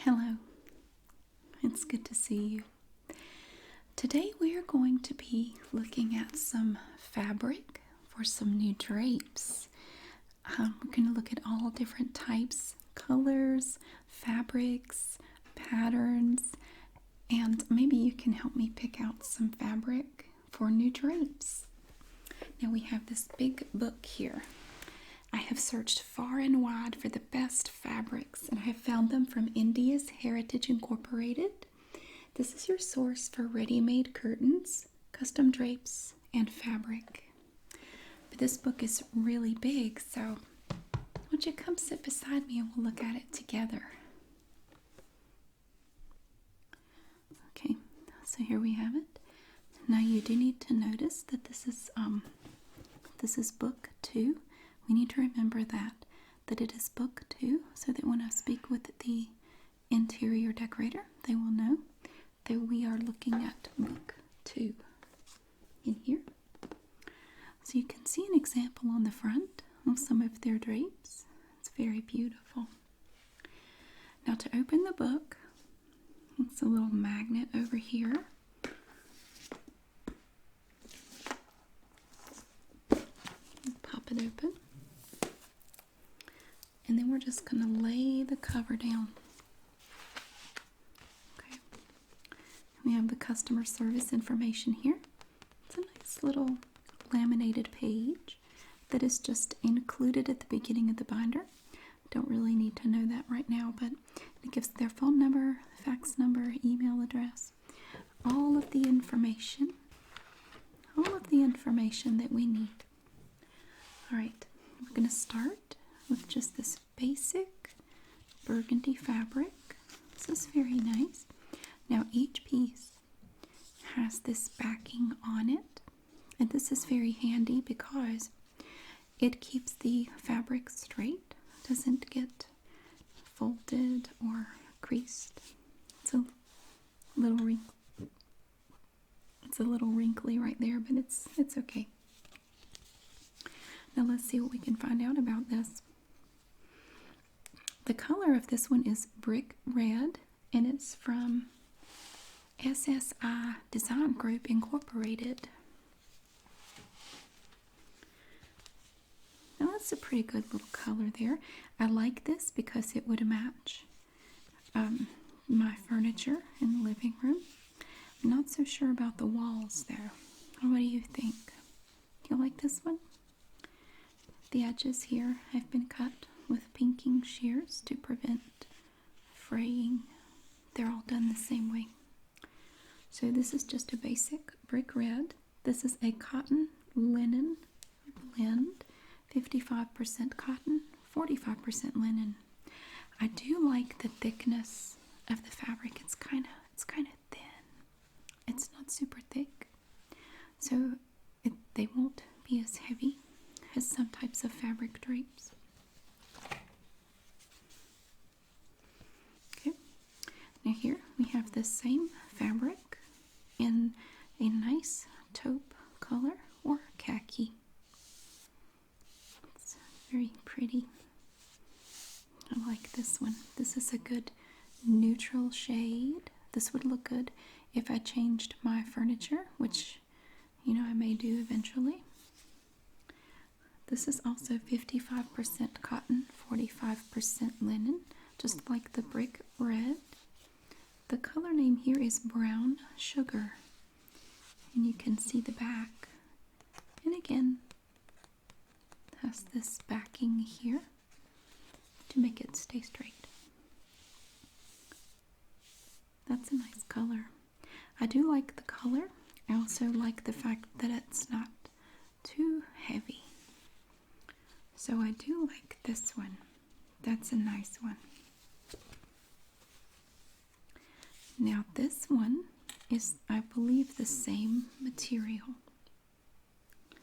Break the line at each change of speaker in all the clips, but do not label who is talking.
Hello, it's good to see you. Today we are going to be looking at some fabric for some new drapes. We're going to look at all different types, colors, fabrics, patterns, and maybe you can help me pick out some fabric for new drapes. Now we have this big book here. I have searched far and wide for the best fabrics, and I have found them from India's Heritage Incorporated. This is your source for ready-made curtains, custom drapes, and fabric. But this book is really big, so why don't you come sit beside me and we'll look at it together. Okay, so here we have it. Now you do need to notice that this is book 2. We need to remember that it is book 2, so that when I speak with the interior decorator, they will know that we are looking at book 2 in here. So you can see an example on the front of some of their drapes. It's very beautiful. Now to open the book, it's a little magnet over here. Pop it open. And then we're just going to lay the cover down. Okay. We have the customer service information here. It's a nice little laminated page that is just included at the beginning of the binder. Don't really need to know that right now, but it gives their phone number, fax number, email address, all of the information that we need. All right, we're going to start with just this basic burgundy fabric. This is very nice. Now each piece has this backing on it, and this is very handy because it keeps the fabric straight, doesn't get folded or creased. It's a little wrinkly right there, but it's okay. Now let's see what we can find out about this. The color of this one is brick red, and it's from SSI Design Group Incorporated. Now that's a pretty good little color there. I like this because it would match my furniture in the living room. I'm not so sure about the walls though. What do you think? Do you like this one? The edges here have been cut with pinking shears to prevent fraying. They're all done the same way. So this is just a basic brick red. This is a cotton linen blend, 55% cotton, 45% linen. I do like the thickness of the fabric. It's kind of thin. It's not super thick, so they won't be as heavy as some types of fabric drapes. Okay, now here we have the same fabric in a nice taupe color or khaki. It's very pretty. I like this one. This is a good neutral shade. This would look good if I changed my furniture, which I may do eventually. This is also 55% cotton, 45% linen, just like the brick red. The color name here is brown sugar, and you can see the back. And again, it has this backing here to make it stay straight. That's a nice color. I do like the color. I also like the fact that it's not too heavy. So I do like this one. That's a nice one. Now this one is, I believe, the same material.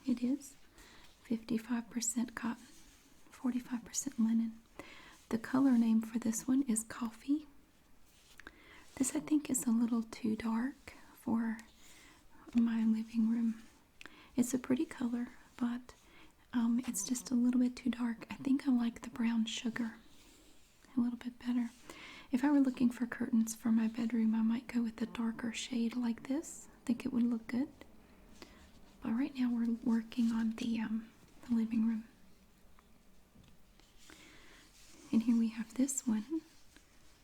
It is 55% cotton, 45% linen. The color name for this one is coffee. This I think is a little too dark for my living room. It's a pretty color, but it's just a little bit too dark. I think I like the brown sugar a little bit better. If I were looking for curtains for my bedroom, I might go with a darker shade like this. I think it would look good. But right now we're working on the living room. And here we have this one.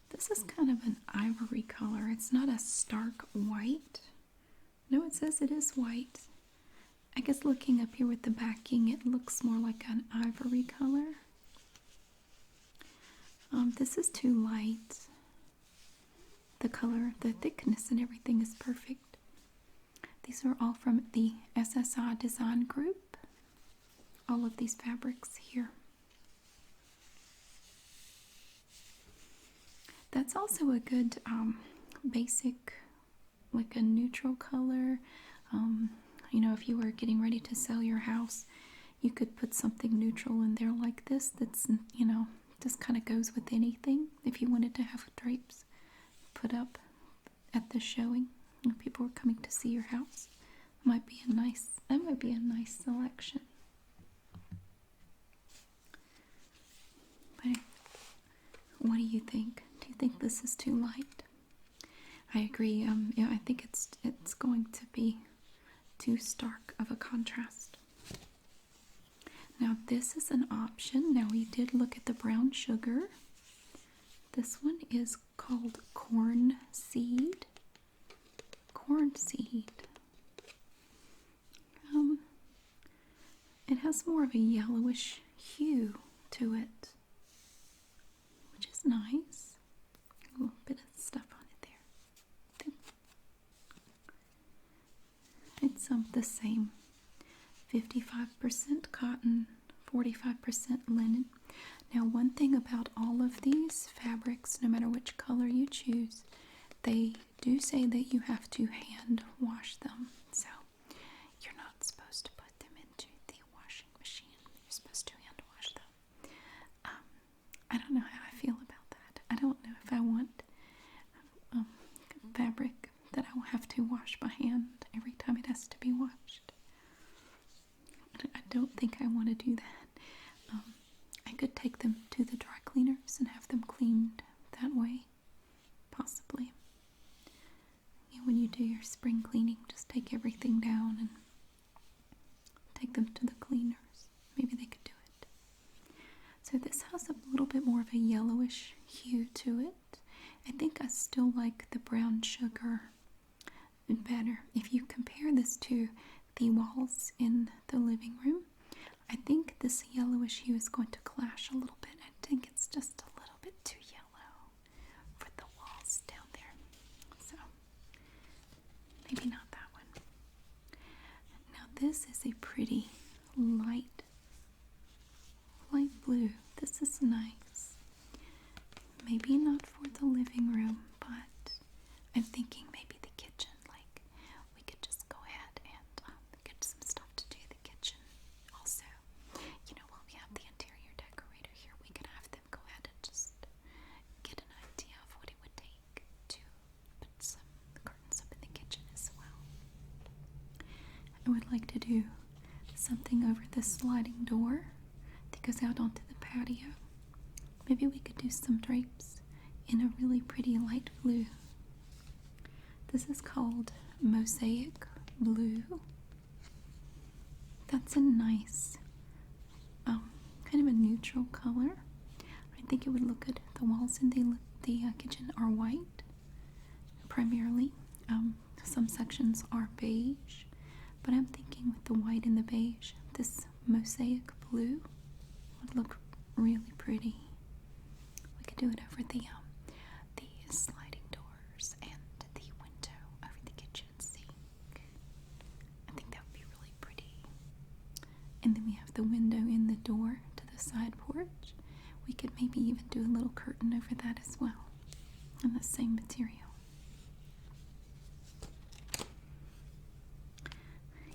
This is kind of an ivory color. It's not a stark white. No, it says it is white. I guess looking up here with the backing, it looks more like an ivory color. This is too light. The color, the thickness and everything is perfect. These are all from the SSI design group. All of these fabrics here. That's also a good basic, like a neutral color. You know, if you were getting ready to sell your house, you could put something neutral in there like this that's, you know, just kind of goes with anything. If you wanted to have drapes put up at the showing, when people were coming to see your house, that might be a nice selection. But what do you think? Do you think this is too light? I agree. Yeah, I think it's going to be too stark of a contrast. Now this is an option. Now we did look at the brown sugar. This one is called corn seed. Corn seed. It has more of a yellowish hue to it, which is nice. A little bit of stuff on it there. It's the same. 55% cotton, 45% linen. Now, one thing about all of these fabrics, no matter which color you choose, they do say that you have to hand wash them. So, you're not supposed to put them into the washing machine. You're supposed to hand wash them. I don't know how I feel about that. I don't know if I want fabric that I will have to wash by hand every time it has to be washed. I don't think I want to do that. I could take them to the dry cleaners and have them cleaned that way, possibly. When you do your spring cleaning, just take everything down and take them to the cleaners. Maybe they could do it. So this has a little bit more of a yellowish hue to it. I think I still like the brown sugar better. If you compare this to the walls in the living room, I think this yellowish hue is going to clash a little bit. I think it's just a little bit too yellow for the walls down there. So, maybe not that one. Now this is a pretty light blue. This is nice. Maybe not for the living room, but I'm thinking maybe the kitchen. Like, we could just go ahead and get some stuff to do the kitchen. Also, you know, while we have the interior decorator here, we could have them go ahead and just get an idea of what it would take to put some curtains up in the kitchen as well. I would like to do something over the sliding door that goes out onto the patio. Maybe we could do some drapes in a really pretty light blue. This is called Mosaic Blue. That's a nice, kind of a neutral color. I think it would look good. The walls in the kitchen are white, primarily. Some sections are beige, but I'm thinking with the white and the beige, this Mosaic Blue would look really pretty. We could do it over the sliding doors and the window over the kitchen sink. I think that would be really pretty. And then we have the window in the door to the side porch. We could maybe even do a little curtain over that as well, in the same material.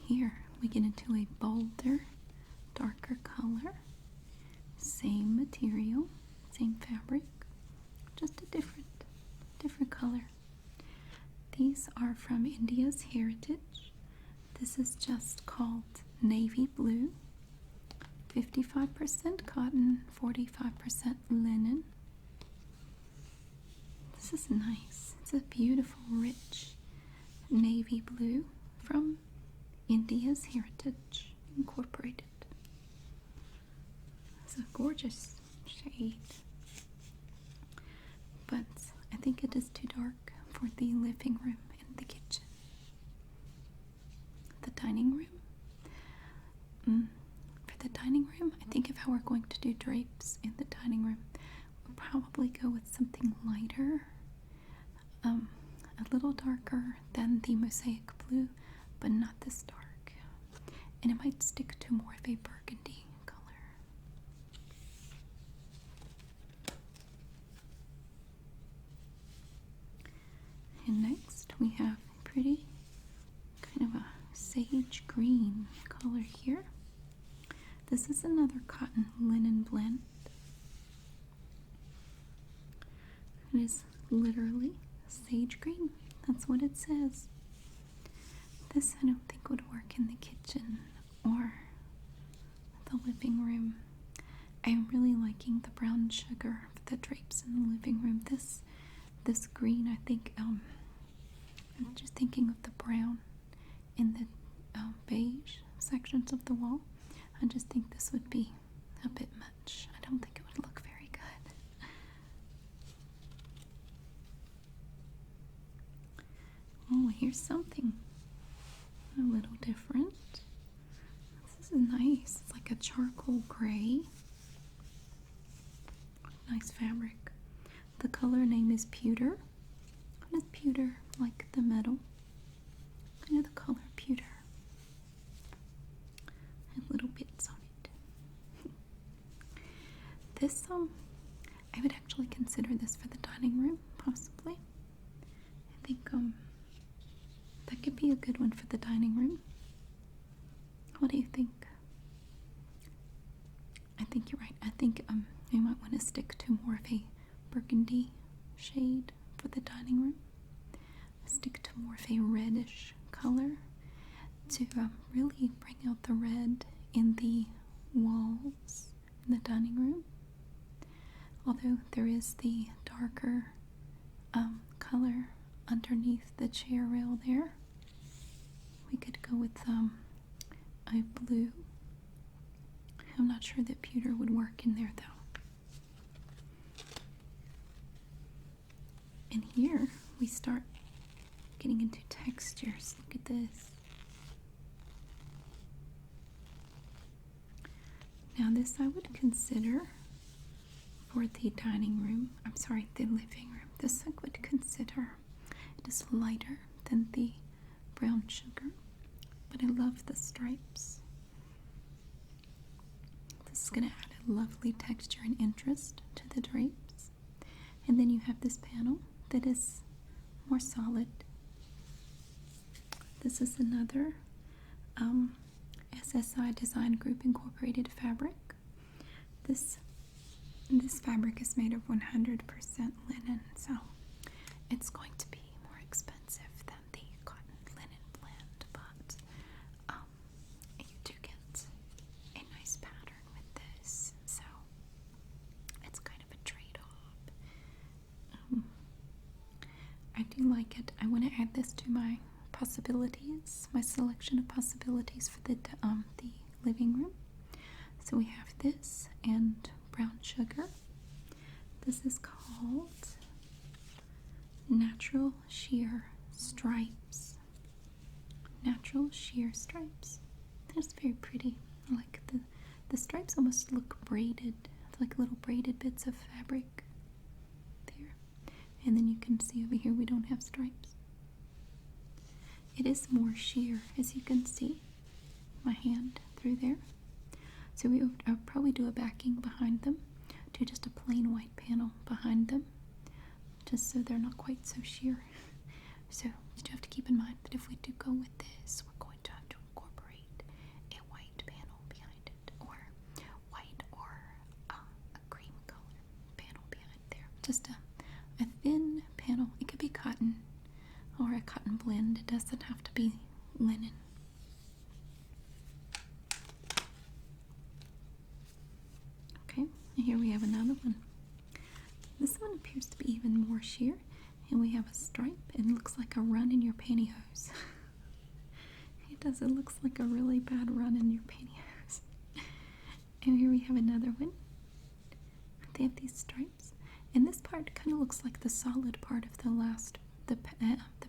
Here we get into a bolder, darker color. Same material, same fabric, just a different color. These are from India's Heritage. This is just called Navy Blue. 55% cotton, 45% linen. This is nice. It's a beautiful, rich navy blue from India's Heritage Incorporated. It's a gorgeous shade, but I think it is too dark for the living room and the kitchen. The dining room. For the dining room, I think if I were going to do drapes in the dining room, we'll probably go with something lighter, a little darker than the Mosaic Blue, but not this dark. And it might stick to more of a burgundy color. And next we have a pretty kind of a sage green color here. This is another cotton linen blend. It is literally sage green. That's what it says. This I don't think would work in the kitchen or the living room. I am really liking the brown sugar for the drapes in the living room. This green, I think, I'm just thinking of the brown in the beige sections of the wall. I just think this would be a bit much. I don't think it would look very good. Oh, here's something a little different. This is nice. It's like a charcoal gray. Nice fabric. The color name is Pewter. What is pewter? Like the metal. Kind of the color pewter. And little bits on it. This, I would actually consider this for the dining room, possibly. I think, that could be a good one for the dining room. What do you think? I think you're right. I think, you might want to stick to more of a burgundy shade for the dining room. Stick to more of a reddish color to really bring out the red in the walls in the dining room. Although there is the darker color underneath the chair rail there. We could go with a blue. I'm not sure that pewter would work in there though. And here we start getting into textures. Look at this. Now this I would consider for the dining room. I'm sorry, the living room. This I would consider. It is lighter than the brown sugar, but I love the stripes. This is going to add a lovely texture and interest to the drapes. And then you have this panel that is more solid. This is another SSI Design Group Incorporated fabric. This fabric is made of 100% linen, so it's going to be more expensive than the cotton linen blend, but you do get a nice pattern with this, so it's kind of a trade-off. I do like it. I want to add this to my possibilities, my selection of possibilities for the living room. So we have this and brown sugar. This is called Natural Shear Stripes. Natural Shear Stripes. That's very pretty. I like the stripes almost look braided. It's like little braided bits of fabric there. And then you can see over here we don't have stripes. It is more sheer, as you can see. My hand through there. So I'll probably do a backing behind them. Do just a plain white panel behind them, just so they're not quite so sheer. So you do have to keep in mind that if we do go with this, we're going to have to incorporate a white panel behind it, or white or a cream color panel behind there. Just a thin panel. It could be cotton or a cotton blend. It doesn't have to be linen. Okay, and here we have another one. This one appears to be even more sheer. and we have a stripe. It looks like a run in your pantyhose. It does. It looks like a really bad run in your pantyhose. And here we have another one. They have these stripes, and this part kind of looks like the solid part of the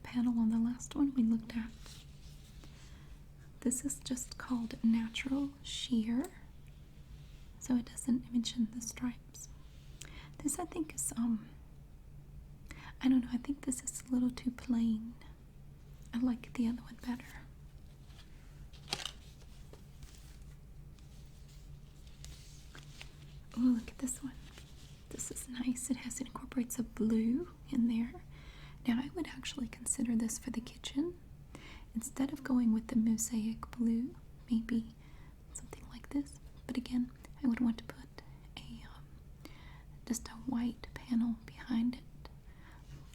panel on the last one we looked at. This is just called Natural Shear, so it doesn't mention the stripes. This I think is I don't know, I think this is a little too plain. I like the other one better. Oh, look at this one. This is nice. It incorporates a blue in there. Now I would actually consider this for the kitchen. Instead of going with the Mosaic Blue, maybe something like this. But again, I would want to put just a white panel behind it,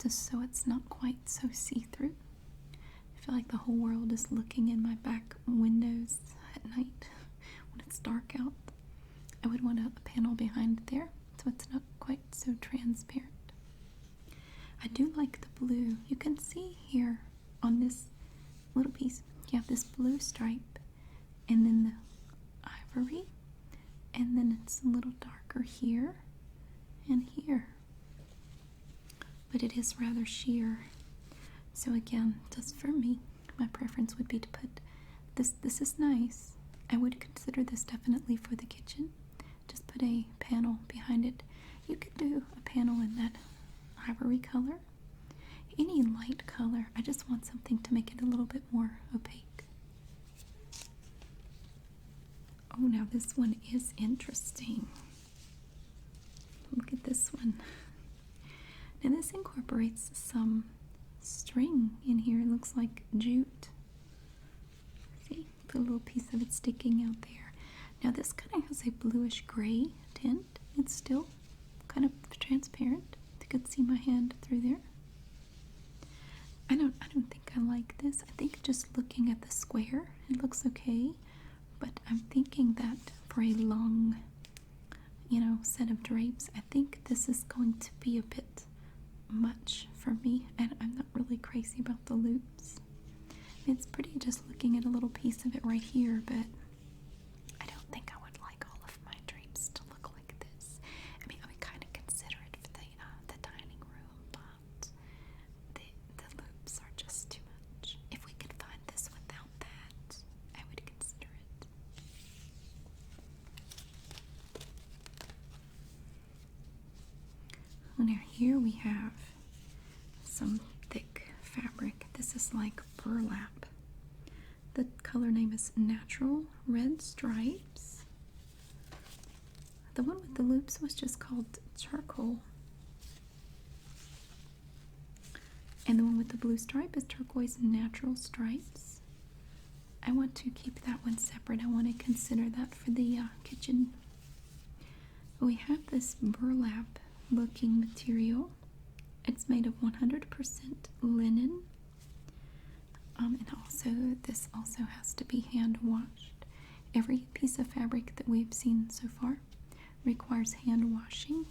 just so it's not quite so see-through. I feel like the whole world is looking in my back windows at night when it's dark out. I would want a panel behind there, so it's not quite so transparent. I do like the blue. You can see here on this little piece, you have this blue stripe, and then the ivory, and then it's a little darker here and here. But it is rather sheer. So again, just for me, my preference would be to put this. This is nice. I would consider this definitely for the kitchen. Just put a panel behind it. You could do a panel in that ivory color. Any light color. I just want something to make it a little bit more opaque. Oh, now this one is interesting. Look at this one. Now this incorporates some string in here. It looks like jute. See, put a little piece of it sticking out there. Now this kind of has a bluish gray tint. It's still kind of transparent. You could see my hand through there. I don't think I like this. I think just looking at the square, it looks okay. But I'm thinking that for a long, set of drapes, I think this is going to be a bit much for me. And I'm not really crazy about the loops. It's pretty just looking at a little piece of it right here, but I don't think I would like all of my drapes to look like this. I mean, I would kind of consider it for the dining room, but the loops are just too much. If we could find this without that, I would consider it. Well, now here we have some thick fabric. This is like burlap. The color name is Natural Red Stripes. The one with the loops was just called Charcoal. And the one with the blue stripe is Turquoise Natural Stripes. I want to keep that one separate. I want to consider that for the kitchen. We have this burlap looking material. It's made of 100% linen. And also, this also has to be hand washed. Every piece of fabric that we've seen so far requires hand washing.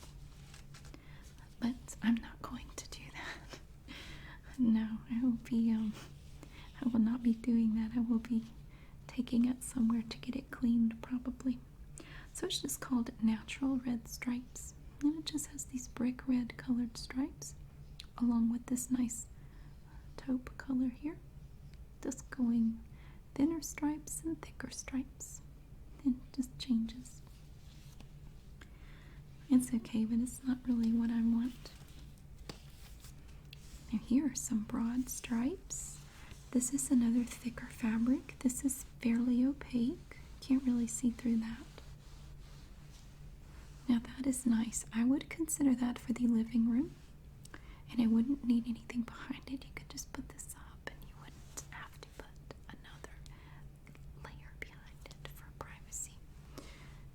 But I'm not going to do that. No, I will not be doing that. I will be taking it somewhere to get it cleaned probably. So it's just called Natural Red Stripes. And it just has these brick red colored stripes along with this nice taupe color here. Just going thinner stripes and thicker stripes. And it just changes. It's okay, but it's not really what I want. Now here are some broad stripes. This is another thicker fabric. This is fairly opaque. Can't really see through that. Now that is nice. I would consider that for the living room. And I wouldn't need anything behind it. You could just put this up and you wouldn't have to put another layer behind it for privacy.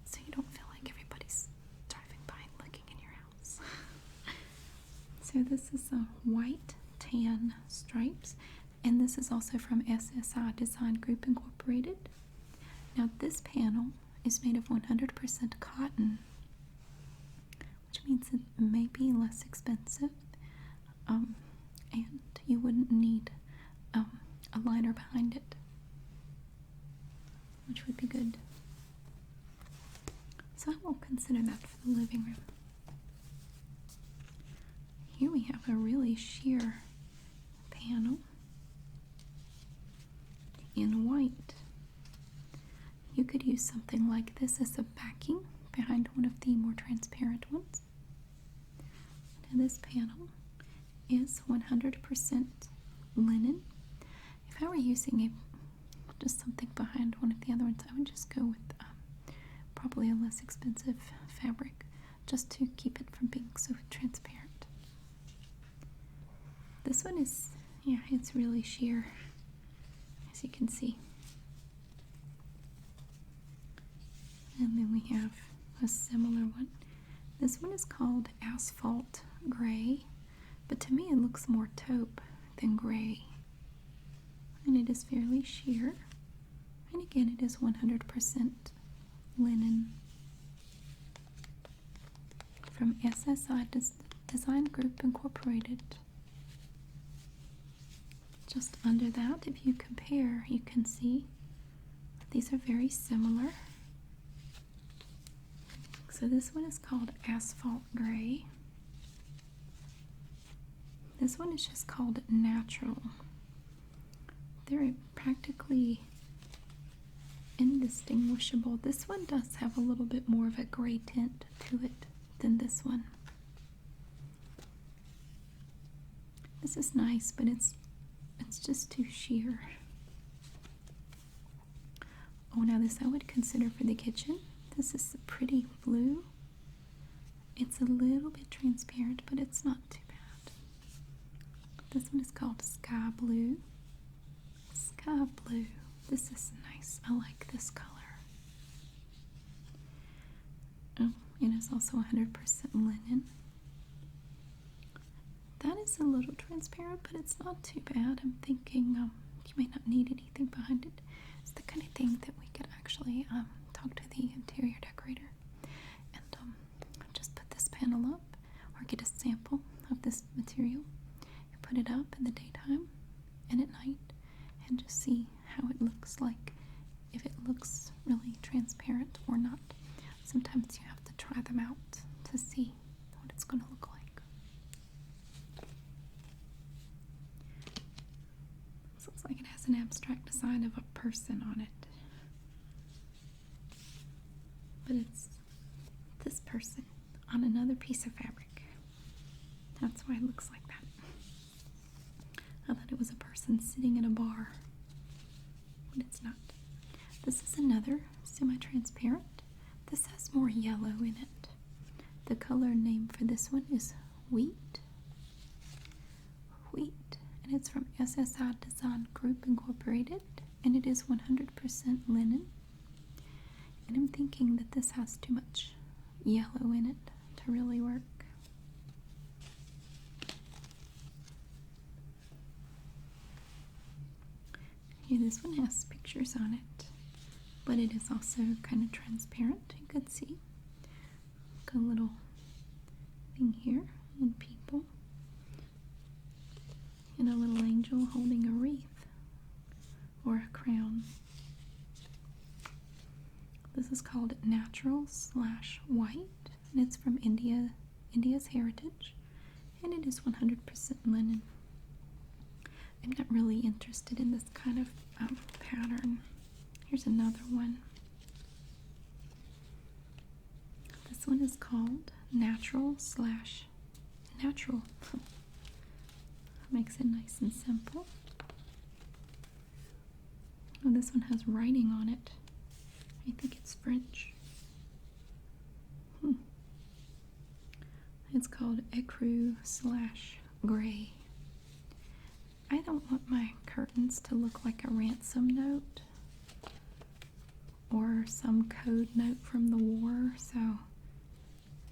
So you don't feel like everybody's driving by and looking in your house. So this is a white tan stripes. And this is also from SSI Design Group Incorporated. Now this panel is made of 100% cotton, which means it may be less expensive. you wouldn't need a liner behind it, which would be good. So I won't consider that for the living room. Here we have a really sheer panel in white. You could use something like this as a backing behind one of the more transparent ones. Now this panel is 100% linen. If I were using just something behind one of the other ones, I would just go with probably a less expensive fabric, just to keep it from being so transparent. This one is, yeah, it's really sheer, as you can see. And then we have a similar one. This one is called Asphalt Gray, but to me it looks more taupe than gray. And it is fairly sheer. And again, it is 100% linen from SSI Design Group Incorporated. Just under that, if you compare, you can see these are very similar. So this one is called Asphalt Gray. This one is just called Natural. They're practically indistinguishable. This one does have a little bit more of a gray tint to it than this one. This is nice, but it's just too sheer. Oh, now this I would consider for the kitchen. This is a pretty blue. It's a little bit transparent, but it's not too bad. This one is called Sky Blue. Sky Blue. This is nice. I like this color. Oh, it is also 100% linen. That is a little transparent, but it's not too bad. I'm thinking you may not need anything behind it. It's the kind of thing that we could actually talk to the interior decorator and just put this panel up, or get a sample of this material and put it up in the daytime and at night, and just see how it looks like, if it looks really transparent or not. Sometimes you have to try them out to see what it's going to look like. This looks like it has an abstract design of a person on it. But it's this person on another piece of fabric. That's why it looks like that. I thought it was a person sitting in a bar, but it's not. This is another semi-transparent. This has more yellow in it. The color name for this one is Wheat. Wheat. And it's from SSI Design Group Incorporated. And it is 100% linen. And I'm thinking that this has too much yellow in it to really work. Yeah, this one has pictures on it, but it is also kind of transparent. You could see a little thing here and people, and a little angel holding a wreath or a crown. This is called Natural/White, and it's from India's heritage, and it is 100% linen. I'm not really interested in this kind of pattern. Here's another one. This one is called Natural/Natural. Makes it nice and simple. Oh, this one has writing on it. I think it's French. It's called Ecru/Gray. I don't want my curtains to look like a ransom note or some code note from the war, so I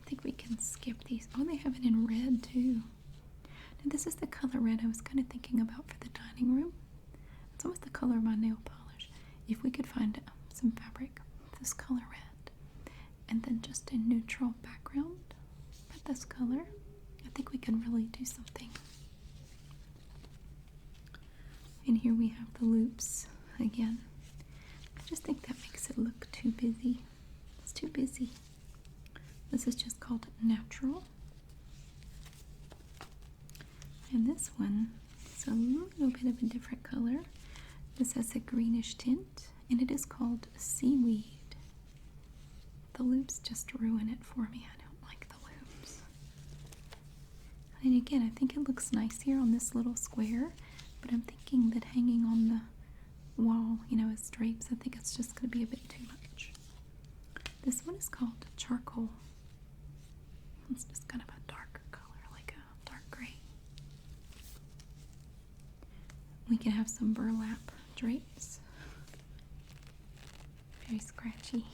think we can skip these. Oh, they have it in red too. Now this is the color red I was kind of thinking about for the dining room. It's almost the color of my nail polish. If we could find some fabric this color red, and then just a neutral background for this color, I think we can really do something. And here we have the loops again. I just think that makes it look too busy. It's too busy. This is just called Natural. And this one is a little bit of a different color. This has a greenish tint, and it is called Seaweed. The loops just ruin it for me. I don't like the loops. And again, I think it looks nice here on this little square, but I'm thinking that hanging on the wall, you know, as drapes, I think it's just going to be a bit too much. This one is called Charcoal. It's just kind of a darker color, like a dark gray. We can have some burlap drapes. Very scratchy.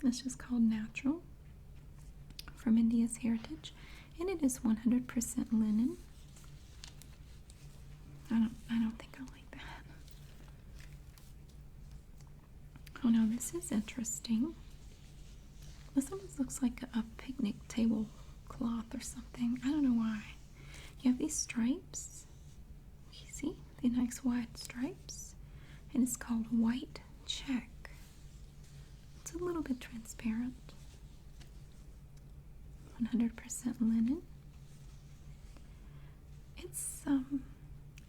It's just called Natural from India's Heritage, and it is 100% linen. I don't think I like that. Oh no, this is interesting. This almost looks like a picnic table cloth or something. I don't know why. You have these stripes. You see the nice wide stripes, and it's called White Check. It's a little bit transparent. 100% linen.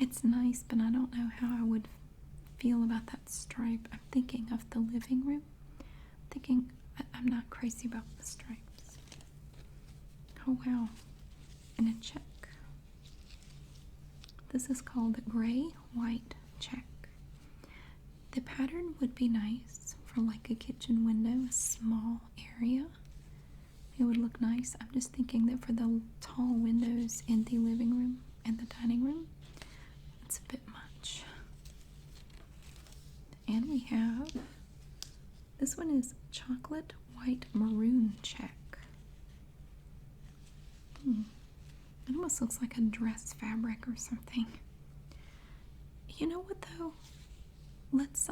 It's nice, but I don't know how I would feel about that stripe. I'm thinking of the living room. I'm not crazy about the stripes. Oh wow. And a check. This is called Gray White Check. The pattern would be nice for like a kitchen window, a small area. It would look nice. I'm just thinking that for the tall windows in the living room and the dining room, it's a bit much. And we have, this one is Chocolate White Maroon Check. It almost looks like a dress fabric or something. You know what though? Let's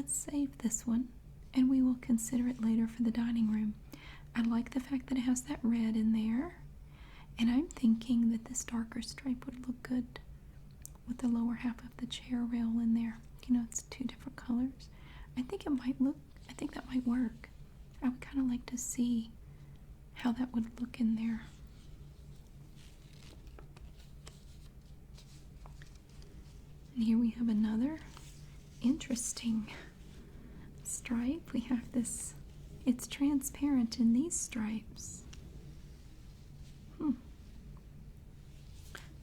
save this one and we will consider it later for the dining room. I like the fact that it has that red in there, and I'm thinking that this darker stripe would look good with the lower half of the chair rail in there. You know, it's two different colors. I think that might work. I would kind of like to see how that would look in there. And here we have another interesting stripe. We have this, it's transparent in these stripes.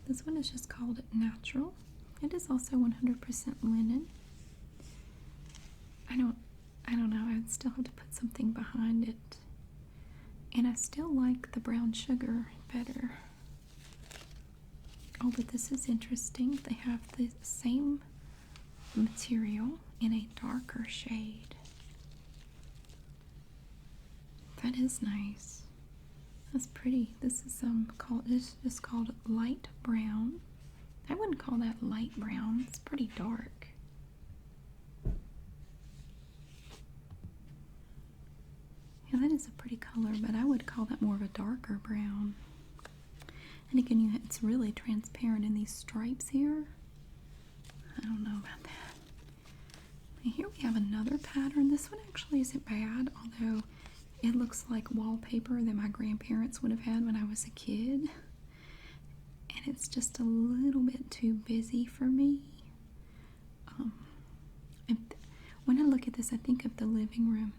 This one is just called Natural. It is also 100% linen. I don't know, I would still have to put something behind it. And I still like the brown sugar better. Oh, but this is interesting. They have the same material in a darker shade. That is nice. That's pretty. This is called light brown. I wouldn't call that light brown. It's pretty dark. Yeah, that is a pretty color, but I would call that more of a darker brown. And again, it's really transparent in these stripes here. I don't know about that. And here we have another pattern. This one actually isn't bad, although it looks like wallpaper that my grandparents would have had when I was a kid. And it's just a little bit too busy for me. When I look at this, I think of the living room.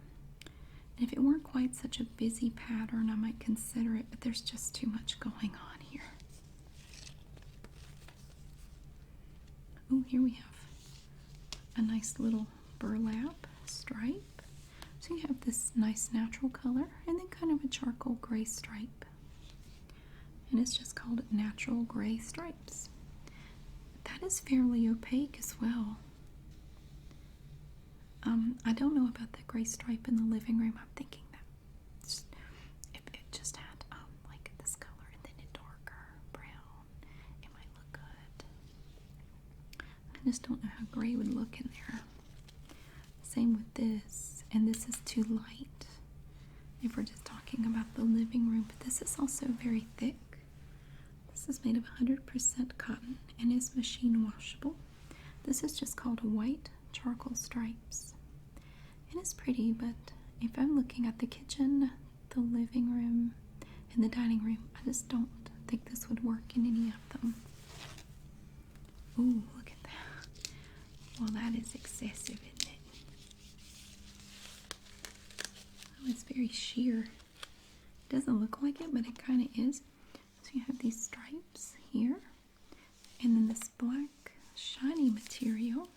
And if it weren't quite such a busy pattern, I might consider it, but there's just too much going on here. Oh, here we have a nice little burlap stripe. So you have this nice natural color and then kind of a charcoal gray stripe. And it's just called Natural Gray Stripes. That is fairly opaque as well. I don't know about the gray stripe in the living room. I'm thinking that if it just had like this color and then a darker brown, it might look good. I just don't know how gray would look in there. Same with this, and this is too light if we're just talking about the living room, but this is also very thick. This is made of 100% cotton and is machine washable. This is just called white charcoal stripes. And it's pretty, but if I'm looking at the kitchen, the living room, and the dining room, I just don't think this would work in any of them. Ooh, look at that. Well, that is excessive, isn't it? Oh, it's very sheer. It doesn't look like it, but it kind of is. So you have these stripes here, and then this black shiny material.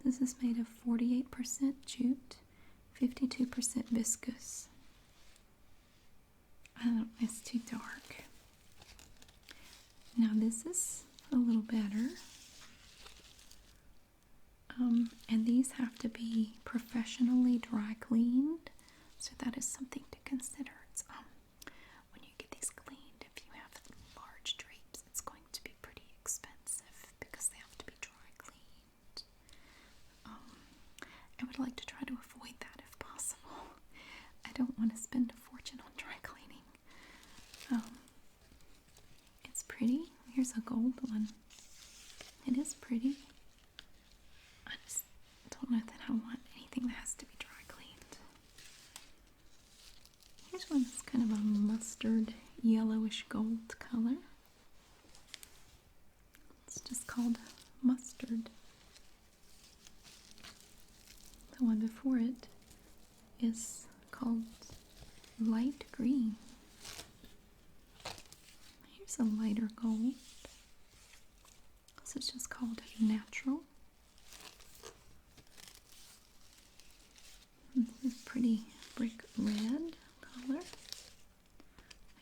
This is made of 48% jute, 52% viscose. I don't, it's too dark. Now this is a little better. And these have to be professionally dry cleaned, so that is something to consider. It's, when you get these cleaned, if you have large drapes, it's going to be pretty expensive because they have to be dry cleaned. I would like to try to avoid that if possible. I don't want to spend a fortune on dry cleaning. It's pretty. Here's a gold one. It is pretty. I just don't know that I want anything that has to be dry cleaned. Here's one that's kind of a mustard yellowish gold color. It's just called mustard. The one before it is called light green. Here's a lighter gold. This is just called natural. This is pretty brick red color.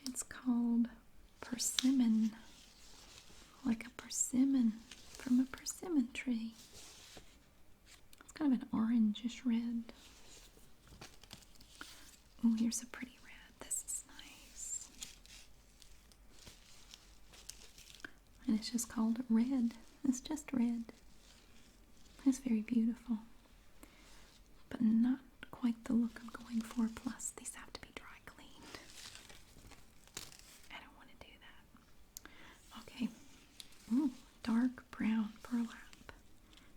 It's called persimmon, like a persimmon from a persimmon tree. It's kind of an orangish red. Oh, here's a pretty red. This is nice. And it's just called red. It's just red. It's very beautiful, but not quite the look I'm going for. Plus, these have to be dry cleaned. I don't want to do that. Okay. Ooh, dark brown burlap.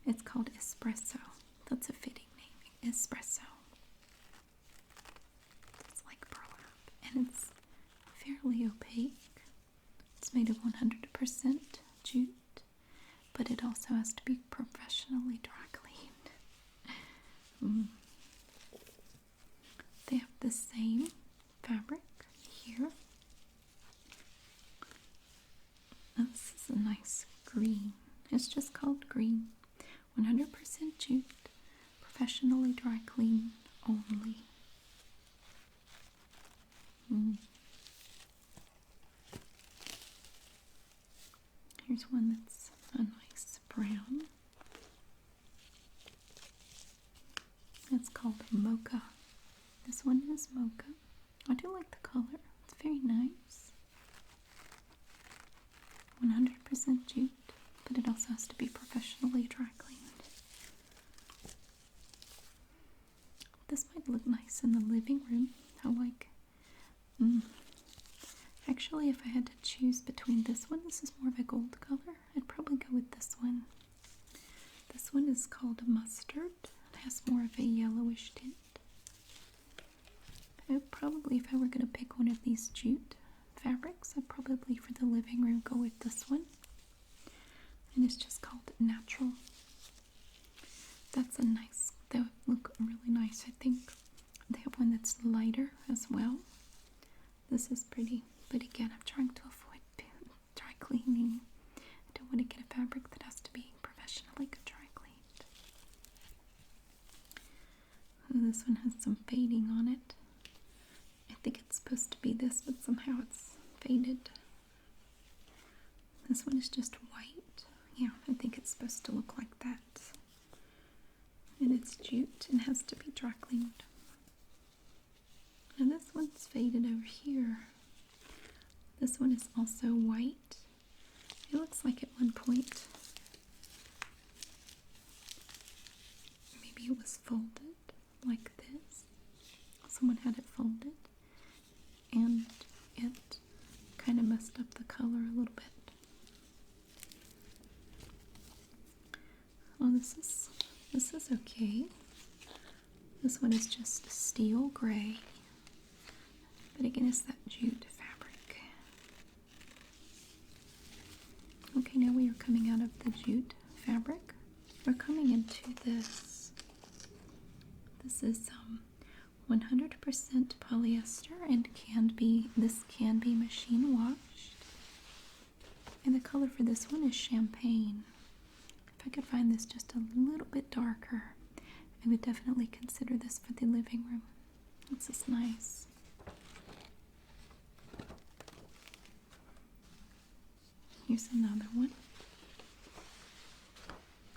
It's called espresso. That's a fitting name. Espresso. It's like burlap, and it's fairly opaque. It's made of 100% jute, but it also has to be professionally dry cleaned. They have the same fabric here. Oh, this is a nice green. It's just called green. 100% jute, professionally dry clean only. Here's one that's a nice brown. It's called mocha. This one is mocha. I do like the color. It's very nice. 100% jute, but it also has to be professionally dry cleaned. This might look nice in the living room. I like. Actually, if I had to choose between this one, this is more of a gold color, I'd probably go with this one. This one is called mustard. It has more of a yellowish tint. I would probably, if I were going to pick one of these jute fabrics, I'd probably for the living room go with this one. And it's just called natural. That's a nice, they would look really nice, I think. They have one that's lighter as well. This is pretty, but again, I'm trying to avoid dry cleaning. I don't want to get a fabric that has to be professionally dry cleaned. And this one has some fading on it. I think it's supposed to be this, but somehow it's faded. This one is just white. Yeah, I think it's supposed to look like that. And it's jute and has to be dry cleaned. And this one's faded over here. This one is also white. It looks like at one point maybe it was folded like this. Someone had it folded and it kind of messed up the color a little bit. Oh, this is okay. This one is just steel gray. But again, it's that jute fabric. Okay, now we are coming out of the jute fabric. We're coming into this. This is 100% polyester and this can be machine washed. And the color for this one is champagne. If I could find this just a little bit darker, I would definitely consider this for the living room. This is nice. Here's another one.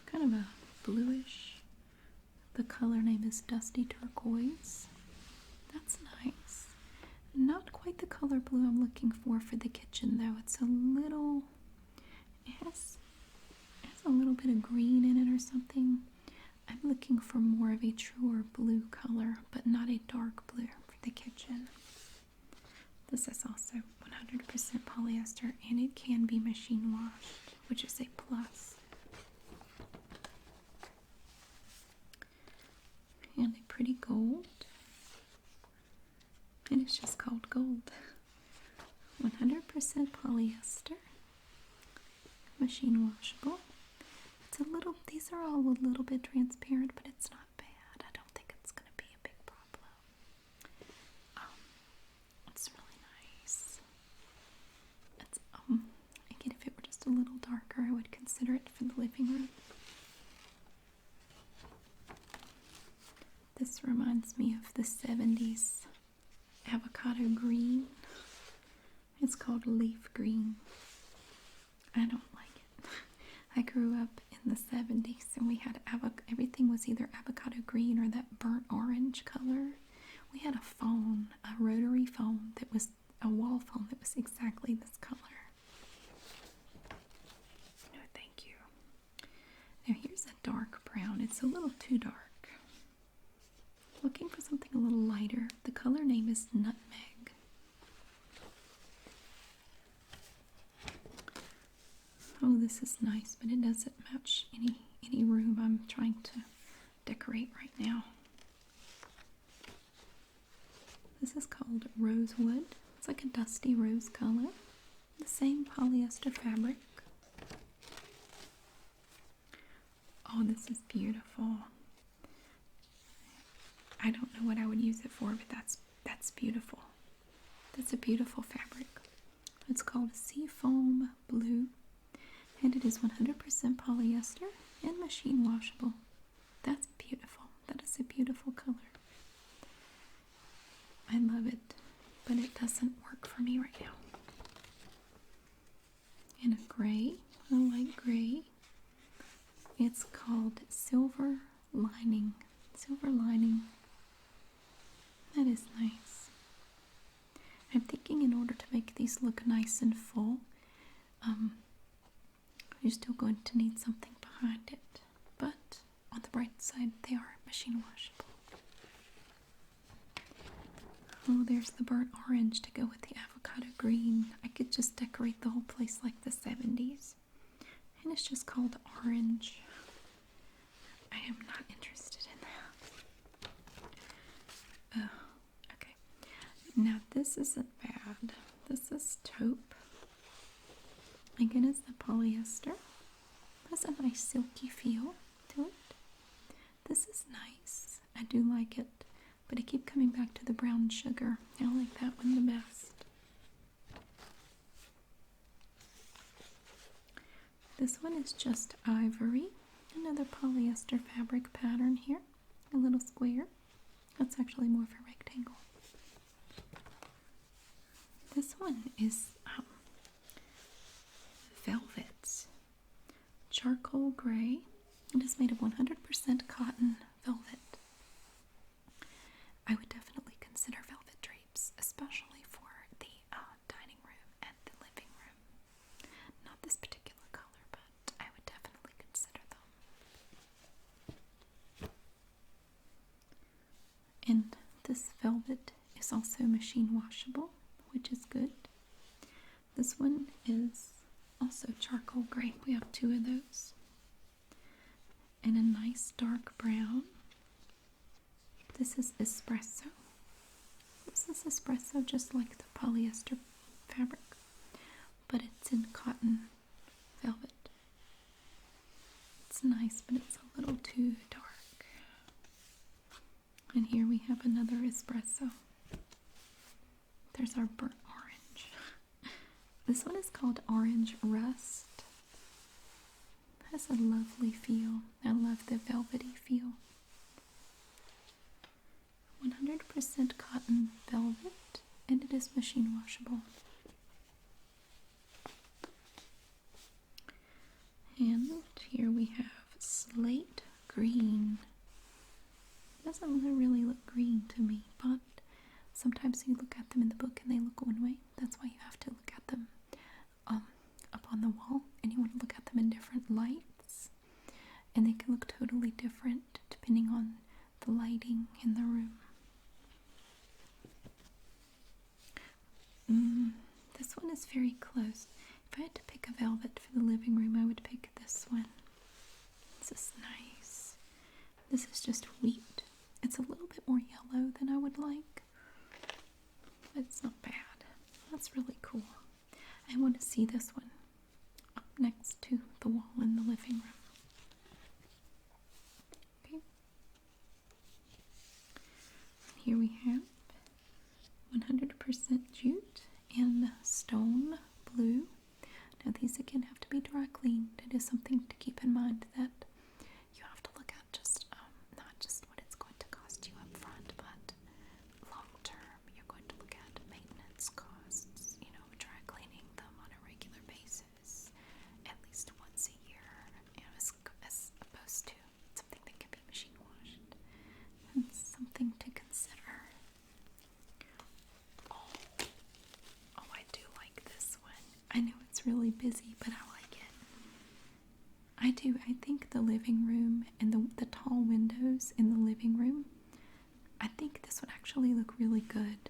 Kind of a bluish. The color name is Dusty Turquoise. That's nice. Not quite the color blue I'm looking for the kitchen though. It's a little, it has a little bit of green in it or something. I'm looking for more of a truer blue color, but not a dark blue for the kitchen. This is also 100% polyester and it can be machine washed, which is a plus. And a pretty gold. And it's just called gold. 100% polyester. Machine washable. It's a little, these are all a little bit transparent, but it's not bad. I don't think it's going to be a big problem. It's really nice. It's, again, if it were just a little darker, I would consider it for the living room. This reminds me of the 70s avocado green. It's called leaf green. I don't like it. I grew up in the 70s and we had everything was either avocado green or that burnt orange color. We had a phone, a rotary phone that was a wall phone that was exactly this color. No, thank you. Now here's a dark brown. It's a little too dark. Looking for something a little lighter. The color name is Nutmeg. Oh, this is nice, but it doesn't match any room I'm trying to decorate right now. This is called Rosewood. It's like a dusty rose color. The same polyester fabric. Oh, this is beautiful. I don't know what I would use it for, but that's beautiful. That's a beautiful fabric. It's called Seafoam Blue, and it is 100% polyester and machine washable. That's beautiful. That is a beautiful color. I love it, but it doesn't work for me right now. In a gray, a light gray. It's called Silver Lining. Silver Lining. That is nice. I'm thinking in order to make these look nice and full, you're still going to need something behind it. But on the bright side, they are machine washable. Oh, there's the burnt orange to go with the avocado green. I could just decorate the whole place like the 70s. And it's just called orange. I am not interested in that. Okay. Now this isn't bad. This is taupe. Again, it's the polyester. Has a nice silky feel to it. This is nice. I do like it. But I keep coming back to the brown sugar. I like that one the best. This one is just ivory. Another polyester fabric pattern here. A little square. That's actually more of a rectangle. This one is velvet. Charcoal gray. It is made of 100% cotton velvet. I would definitely consider velvet drapes, especially for the dining room and the living room. Not this particular color, but I would definitely consider them. And this velvet is also machine washable, which is good. This one is also charcoal gray. We have two of those. And a nice dark brown. This is espresso. This is espresso just like the polyester fabric, but it's in cotton velvet. It's nice, but it's a little too dark. And here we have another espresso. There's our burnt orange. This one is called Orange Rust. It has a lovely feel. I love the velvety feel. 100% cotton velvet, and it is machine washable. And here we have slate green. It doesn't really look green to me, but sometimes you look at them in the book and they look one way. That's why you have to look at them up on the wall, and you want to look at them in different lights. And they can look totally different depending on the lighting in the room. This one is very close. If I had to pick a velvet for the living room, I would pick this one. This is nice. This is just wheat. It's a little bit more yellow than I would like, but it's not bad. That's really cool. I want to see this one up next to the wall in the living room. Okay. Here we have 100% jute and stone blue. Now these again have to be dry cleaned. It is something to keep in mind that you have to look at just not just what it's going to cost you up front, but long term. You're going to look at maintenance costs, dry cleaning them on a regular basis, at least once a year, as opposed to something that can be machine washed. It's something to consider. I know it's really busy, but I like it. I do. I think the living room and the tall windows in the living room, I think this would actually look really good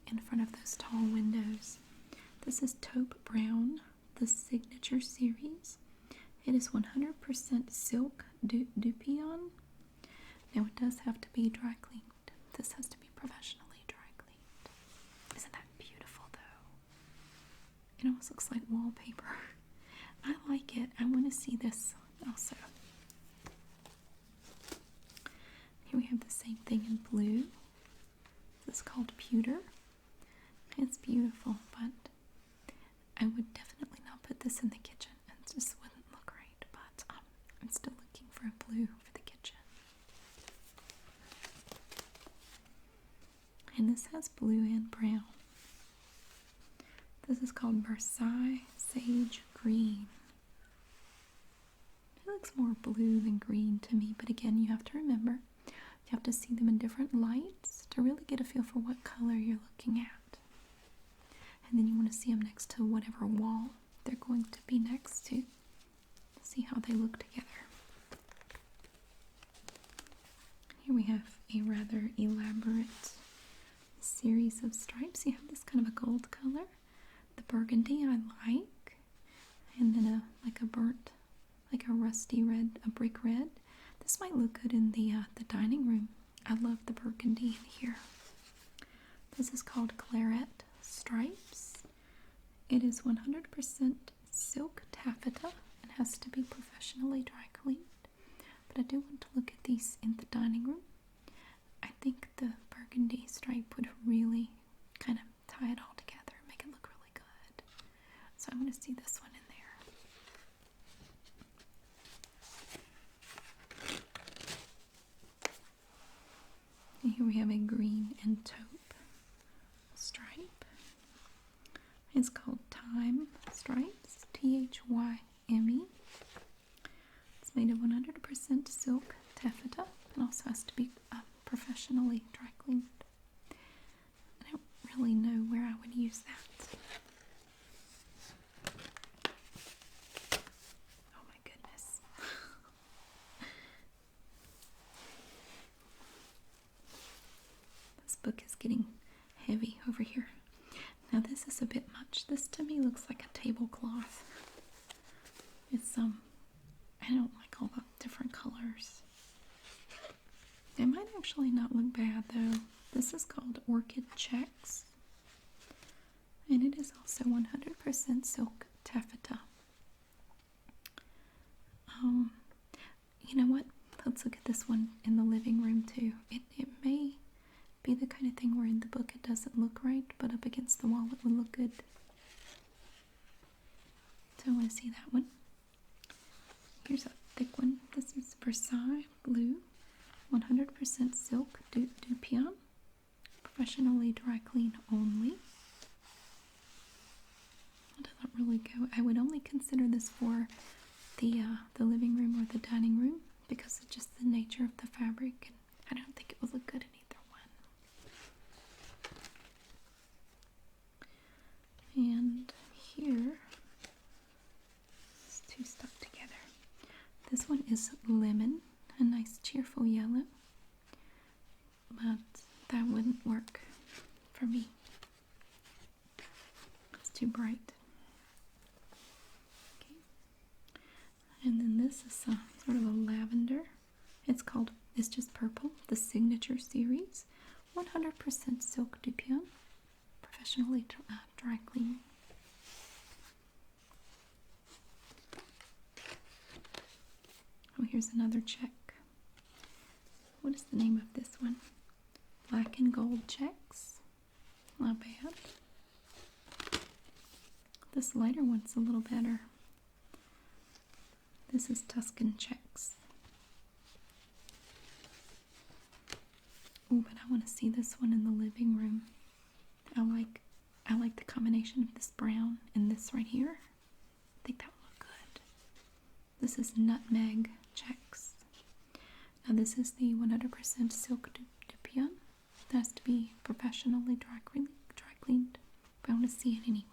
in front of those tall windows. This is Taupe Brown, the Signature Series. It is 100% silk dupion. Now it does have to be dry cleaned. This has to be professionally dry cleaned. Isn't that beautiful though? It almost looks like wallpaper. I like it. I want to see this also. Here we have the same thing in blue. This is called Pewter. It's beautiful, but I would definitely not put this in the kitchen. It just wouldn't look right, but I'm still looking for a blue for the kitchen. And this has blue and brown. This is called Versailles Sage Green. It looks more blue than green to me, but again, you have to remember, you have to see them in different lights to really get a feel for what color you're looking at. And then you want to see them next to whatever wall they're going to be next to. See how they look together. Here we have a rather elaborate series of stripes. You have this kind of a gold color. The burgundy I like, and then like a rusty red, a brick red. This might look good in the dining room. I love the burgundy in here. This is called Claret Stripes. It is 100% silk taffeta and has to be professionally dry cleaned. But I do want to look at these in the dining room. I think the burgundy stripe would really kind of tie it all together, make it look really good. So I'm going to see this one in there. And here we have a green and taupe stripe. It's called Time Stripes, T-H-Y-M-E. It's made of 100% silk taffeta and also has to be professionally dry cleaned. I don't really know where I would use that. Oh my goodness. This book is getting heavy over here. Now this is a bit much this to me looks like a tablecloth. It's I don't like all the different colors. It might actually not look bad though. This is called Orchid Checks. And it is also 100% silk taffeta. You know what? Let's look at this one in the living room too. It may be the kind of thing where in the book it doesn't look right, but up against the wall it would look good. So I want to see that one. Here's a thick one. This is Versailles Blue, 100% silk Dupion, professionally dry clean only. It doesn't really go. I would only consider this for the living room or the dining room because of just the nature of the fabric, and I don't think it would look good in either one. And here, it's two stuck together. This one is lemon, a nice cheerful yellow, but that wouldn't work for me. It's too bright. Okay. And then this is sort of a lavender. It's just purple, the Signature Series, 100% silk Dupion, professionally dry clean. Oh, here's another check. What is the name of this one? Black and Gold Checks. Not bad. This lighter one's a little better. This is Tuscan Checks. Oh, but I want to see this one in the living room. I like the combination of this brown and this right here. I think that would look good. This is Nutmeg Checks. Now this is the 100% silk Dupion. It has to be professionally dry cleaned, but I want to see it anyway.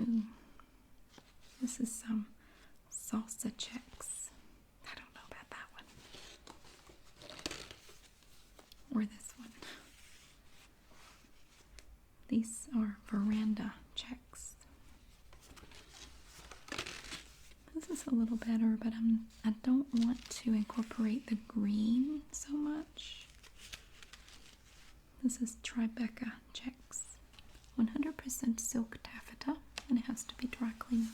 Ooh. This is some salsa checks. I don't know about that one. Or this one. These are veranda checks. This is a little better, but I don't want to incorporate the green so much. This is Tribeca Checks. 100% silk taffeta, and it has to be dry cleaned.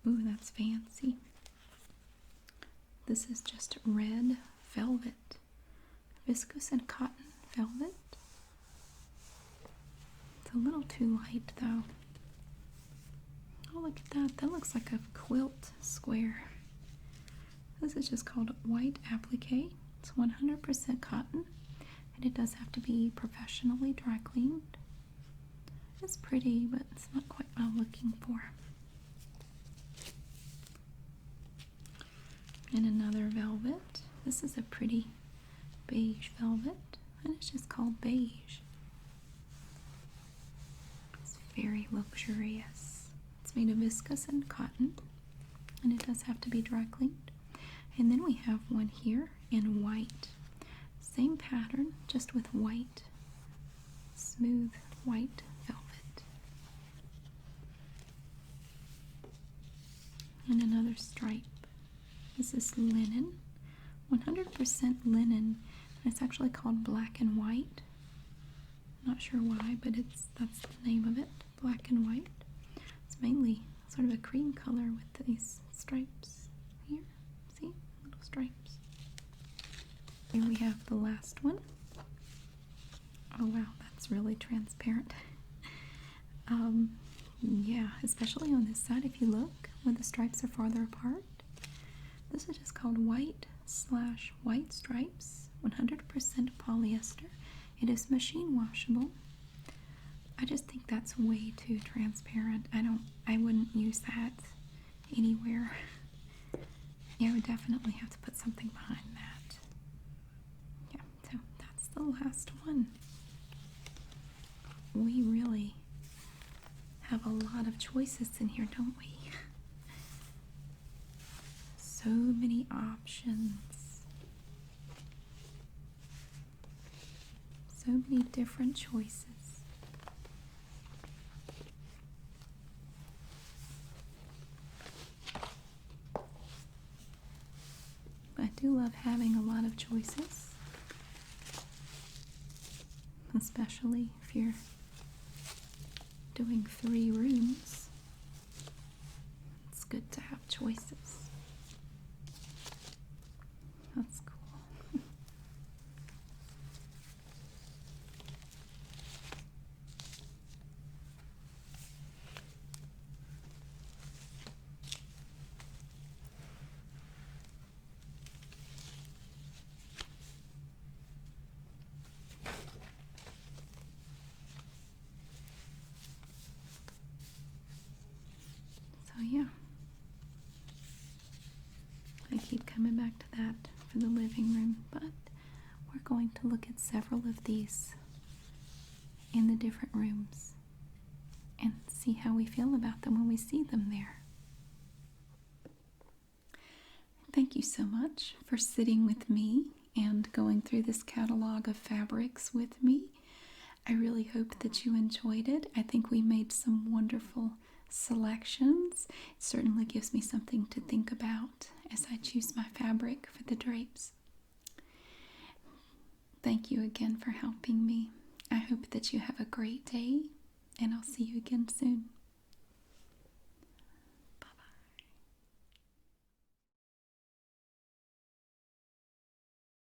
Ooh, that's fancy. This is just red velvet. Viscose and cotton velvet. It's a little too light though. Oh, look at that. That looks like a quilt square. This is just called White Applique. It's 100% cotton, and it does have to be professionally dry cleaned. It's pretty, but it's not quite what I'm looking for. And another velvet. This is a pretty beige velvet, and it's just called Beige. It's very luxurious. It's made of viscose and cotton, and it does have to be dry cleaned. And then we have one here in white. Same pattern, just with white, smooth white velvet. And another stripe. This is linen, 100% linen. It's actually called black and white. Not sure why, but that's the name of it, black and white. It's mainly sort of a cream color with these stripes here. See, little stripes. Here we have the last one. Oh wow, that's really transparent. Yeah, especially on this side, if you look, where the stripes are farther apart. This is just called White/White Stripes, 100% polyester. It is machine washable. I just think that's way too transparent. I wouldn't use that anywhere. Yeah, I would definitely have to put something behind that. Yeah, so that's the last one. We really have a lot of choices in here, don't we? So many options. So many different choices. I do love having a lot of choices, especially if you're doing 3 rooms. It's good to have choices. That's cool. So yeah, I keep coming back to that for the living room, but we're going to look at several of these in the different rooms and see how we feel about them when we see them there. Thank you so much for sitting with me and going through this catalog of fabrics with me. I really hope that you enjoyed it. I think we made some wonderful selections. It certainly gives me something to think about as I choose my fabric for the drapes. Thank you again for helping me. I hope that you have a great day, and I'll see you again soon.